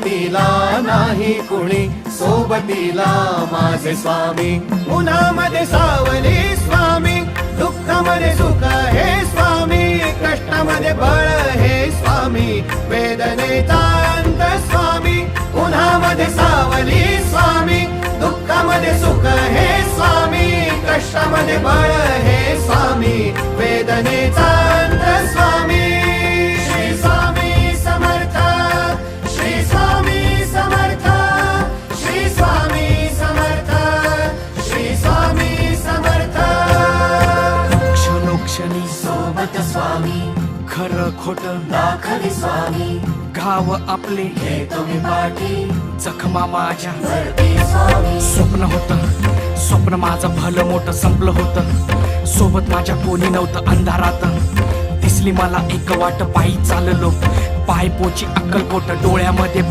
सोबतीला नाही कुणी, सोबतीला माझे स्वामी. उन्हामध्ये सावली स्वामी, दुःखामध्ये सुख हे स्वामी, कष्टामध्ये बळ हे स्वामी, वेदनेचा अंत स्वामी. उन्हामध्ये सावली स्वामी, दुःखामध्ये सुख हे स्वामी, कष्टामध्ये बळ हे स्वामी, वेदनेचा अंत स्वामी. श्री स्वामी समर्थ, श्री स्वामी समर्थ, श्री स्वामी समर्थ, श्री स्वामी समर्थ. क्षणोक्षणी सोबत स्वामी, खरं खोट दाखली स्वामी, घाव आपले हे तुम्ही पाठी जखमा माझ्या. वरती स्वामी. स्वप्न होतं, स्वप्न माझं भलं मोठं संपलं होतं. सोबत माझ्या कोणी नव्हतं अंधारात. दिसली मला एक वाट, पायी चाललो पाय पोची अक्कलकोट, डोळ्यामध्ये